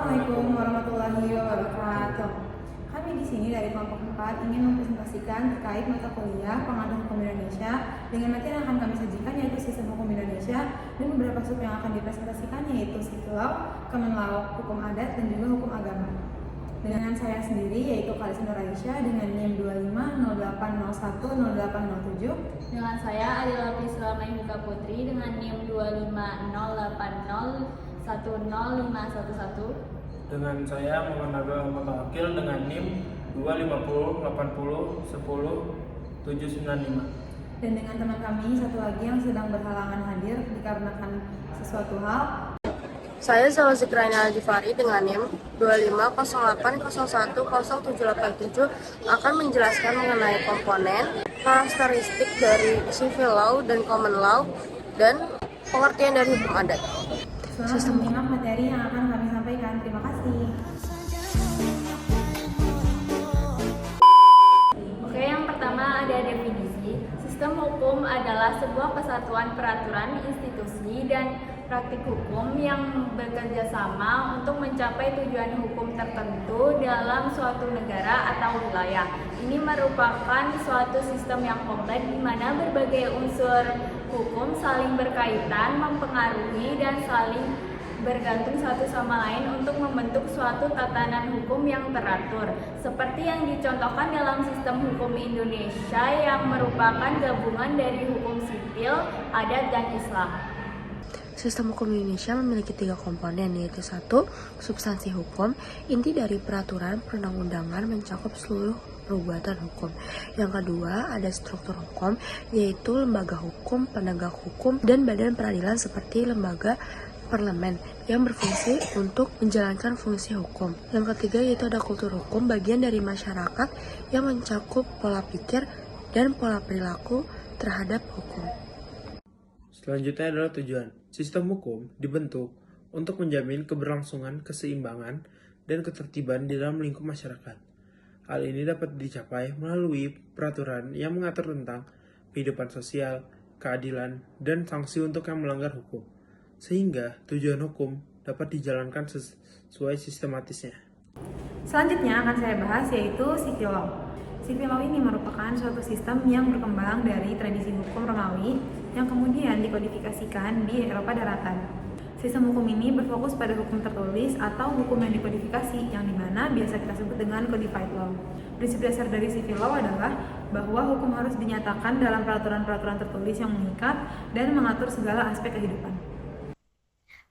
Assalamualaikum warahmatullahi wabarakatuh. Kami di sini dari kelompok 4 ingin mempresentasikan terkait mata kuliah Pengadaan Hukum Indonesia dengan materi yang akan kami sajikan yaitu Sistem Hukum Indonesia dan beberapa sub yang akan dipresentasikan yaitu Civil Law, Common Law, Hukum Adat, dan juga Hukum Agama. Dengan saya sendiri yaitu Kalisina Raisya dengan NIM 2508010807. Dengan saya adalah Priscilla Maihika Putri dengan NIM 25080100511. Dengan saya Muhammad Nabil Ahmad Wakil dengan NIM 25080100795. Dan dengan teman kami satu lagi yang sedang berhalangan hadir dikarenakan sesuatu hal. Saya Salwa Zikraina Al-Jifari dengan NIM 25080100787 akan menjelaskan mengenai komponen, karakteristik dari Civil Law dan Common Law, dan pengertian dari hukum adat. Selamat menyimak materi yang akan kami sampaikan. Terima kasih. Oke, yang pertama ada definisi. Sistem hukum adalah sebuah kesatuan peraturan, institusi, dan praktik hukum yang bekerja sama untuk mencapai tujuan hukum tertentu dalam suatu negara atau wilayah. Ini merupakan suatu sistem yang kompleks di mana berbagai unsur hukum saling berkaitan, mempengaruhi, dan saling bergantung satu sama lain untuk membentuk suatu tatanan hukum yang teratur, seperti yang dicontohkan dalam sistem hukum Indonesia yang merupakan gabungan dari hukum sipil, adat, dan Islam. Sistem hukum Indonesia memiliki 3 komponen, yaitu 1. Substansi hukum. Inti dari peraturan perundang-undangan mencakup seluruh perbuatan hukum. Yang kedua, ada struktur hukum, yaitu lembaga hukum, penegak hukum, dan badan peradilan seperti lembaga parlemen yang berfungsi untuk menjalankan fungsi hukum. Yang ketiga, yaitu ada kultur hukum, bagian dari masyarakat yang mencakup pola pikir dan pola perilaku terhadap hukum. Selanjutnya adalah tujuan. Sistem hukum dibentuk untuk menjamin keberlangsungan, keseimbangan, dan ketertiban di dalam lingkup masyarakat. Hal ini dapat dicapai melalui peraturan yang mengatur tentang kehidupan sosial, keadilan, dan sanksi untuk yang melanggar hukum, sehingga tujuan hukum dapat dijalankan sesuai sistematisnya. Selanjutnya akan saya bahas yaitu Civil Law. Civil Law ini merupakan suatu sistem yang berkembang dari tradisi hukum Romawi yang kemudian dikodifikasikan di Eropa daratan. Sistem hukum ini berfokus pada hukum tertulis atau hukum yang dikodifikasi, yang dimana biasa kita sebut dengan codified law. Prinsip dasar dari Civil Law adalah bahwa hukum harus dinyatakan dalam peraturan-peraturan tertulis yang mengikat dan mengatur segala aspek kehidupan.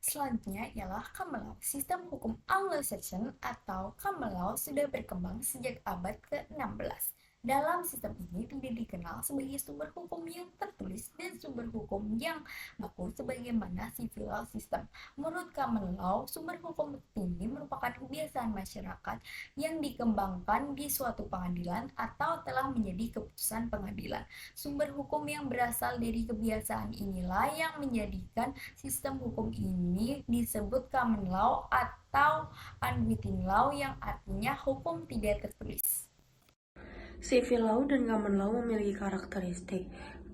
Selanjutnya ialah Common Law. Sistem hukum Anglo-Saxon atau Common Law sudah berkembang sejak abad ke-16. Dalam sistem ini tidak dikenal sebagai sumber hukum yang tertulis dan sumber hukum yang baku sebagaimana Civil Law System. Menurut Common Law, sumber hukum ini merupakan kebiasaan masyarakat yang dikembangkan di suatu pengadilan atau telah menjadi keputusan pengadilan. Sumber hukum yang berasal dari kebiasaan inilah yang menjadikan sistem hukum ini disebut Common Law atau Unwritten Law, yang artinya hukum tidak tertulis. Civil Law dan Common Law memiliki karakteristik.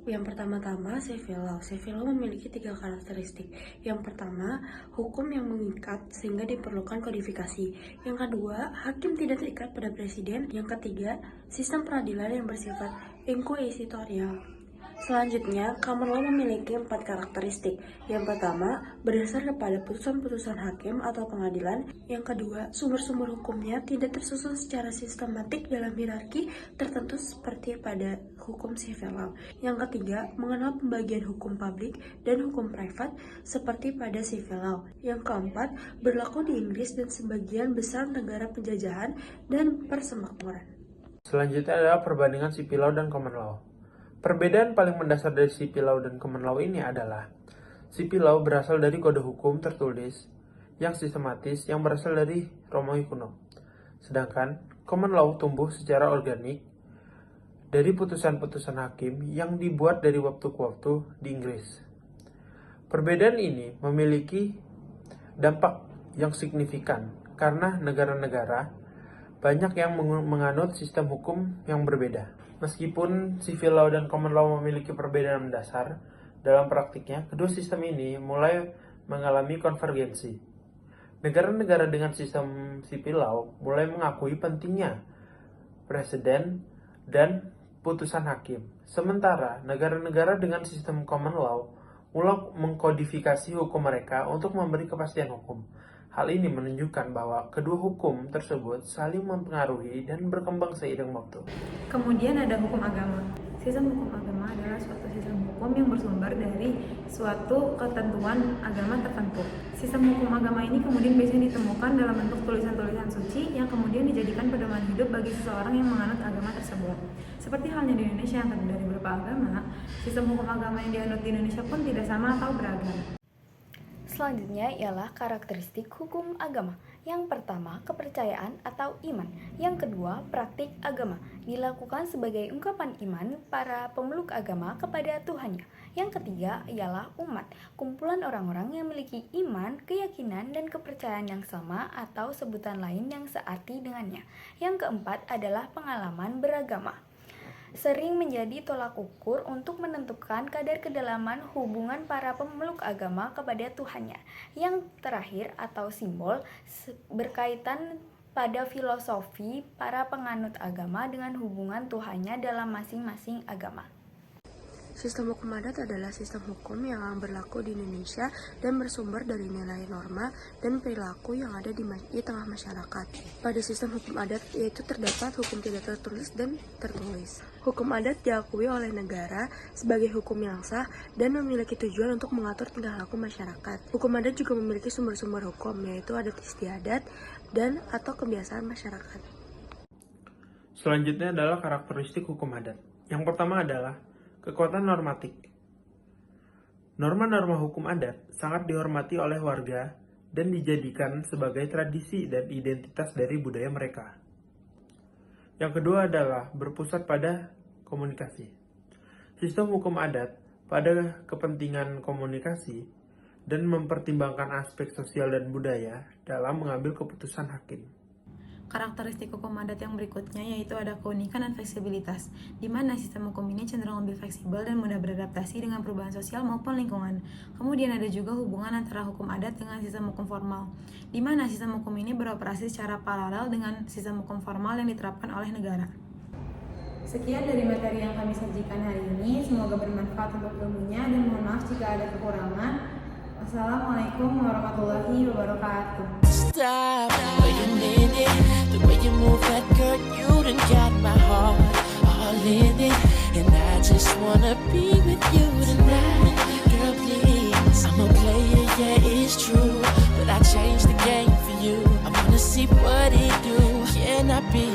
Yang pertama-tama Civil Law. Civil Law memiliki 3 karakteristik. Yang pertama, hukum yang mengikat sehingga diperlukan kodifikasi. Yang kedua, hakim tidak terikat pada presiden. Yang ketiga, sistem peradilan yang bersifat inkuisitorial. Selanjutnya, Common Law memiliki 4 karakteristik. Yang pertama, berdasar kepada putusan-putusan hakim atau pengadilan. Yang kedua, sumber-sumber hukumnya tidak tersusun secara sistematik dalam hierarki tertentu seperti pada hukum Civil Law. Yang ketiga, mengenal pembagian hukum publik dan hukum privat seperti pada Civil Law. Yang keempat, berlaku di Inggris dan sebagian besar negara penjajahan dan persemakmuran. Selanjutnya adalah perbandingan Civil Law dan Common Law. Perbedaan paling mendasar dari Civil Law dan Common Law ini adalah Civil Law berasal dari kode hukum tertulis yang sistematis yang berasal dari Romawi kuno. Sedangkan Common Law tumbuh secara organik dari putusan-putusan hakim yang dibuat dari waktu ke waktu di Inggris. Perbedaan ini memiliki dampak yang signifikan karena negara-negara banyak yang menganut sistem hukum yang berbeda. Meskipun Civil Law dan Common Law memiliki perbedaan mendasar, dalam praktiknya kedua sistem ini mulai mengalami konvergensi. Negara-negara dengan sistem sipil law mulai mengakui pentingnya presiden dan putusan hakim. Sementara negara-negara dengan sistem common law mulai mengkodifikasi hukum mereka untuk memberi kepastian hukum. Hal ini menunjukkan bahwa kedua hukum tersebut saling mempengaruhi dan berkembang seiring waktu. Kemudian ada hukum agama. Sistem hukum agama adalah suatu sistem hukum yang bersumber dari suatu ketentuan agama tertentu. Sistem hukum agama ini kemudian biasanya ditemukan dalam bentuk tulisan-tulisan suci yang kemudian dijadikan pedoman hidup bagi seseorang yang menganut agama tersebut. Seperti halnya di Indonesia yang terdiri dari beberapa agama, sistem hukum agama yang dianut di Indonesia pun tidak sama atau beragam. Selanjutnya ialah karakteristik hukum agama. Yang pertama, kepercayaan atau iman. Yang kedua, praktik agama. Dilakukan sebagai ungkapan iman para pemeluk agama kepada Tuhannya. Yang ketiga ialah umat, kumpulan orang-orang yang memiliki iman, keyakinan, dan kepercayaan yang sama atau sebutan lain yang searti dengannya. Yang keempat adalah pengalaman beragama. Sering menjadi tolak ukur untuk menentukan kadar kedalaman hubungan para pemeluk agama kepada Tuhannya. Yang terakhir atau simbol berkaitan pada filosofi para penganut agama dengan hubungan Tuhannya dalam masing-masing agama. Sistem hukum adat adalah sistem hukum yang berlaku di Indonesia dan bersumber dari nilai norma dan perilaku yang ada di tengah masyarakat. Pada sistem hukum adat yaitu terdapat hukum tidak tertulis dan tertulis. Hukum adat diakui oleh negara sebagai hukum yang sah dan memiliki tujuan untuk mengatur tingkah laku masyarakat. Hukum adat juga memiliki sumber-sumber hukum yaitu adat istiadat dan atau kebiasaan masyarakat. Selanjutnya adalah karakteristik hukum adat. Yang pertama adalah kekuatan normatif. Norma-norma hukum adat sangat dihormati oleh warga dan dijadikan sebagai tradisi dan identitas dari budaya mereka. Yang kedua adalah berpusat pada komunikasi. Sistem hukum adat pada kepentingan komunikasi dan mempertimbangkan aspek sosial dan budaya dalam mengambil keputusan hakim. Karakteristik hukum adat yang berikutnya yaitu ada keunikan dan fleksibilitas, di mana sistem hukum ini cenderung lebih fleksibel dan mudah beradaptasi dengan perubahan sosial maupun lingkungan. Kemudian ada juga hubungan antara hukum adat dengan sistem hukum formal, di mana sistem hukum ini beroperasi secara paralel dengan sistem hukum formal yang diterapkan oleh negara. Sekian dari materi yang kami sajikan hari ini, semoga bermanfaat untuk ilmunya dan mohon maaf jika ada kekurangan. Wassalamualaikum warahmatullahi wabarakatuh. Stop the way you need it, the way you move that girl, you done got my heart all in it, and I just wanna be with you tonight. Girl, please, I'm a player, yeah, it's true, but I changed the game for you. I wanna see what it do. Can I be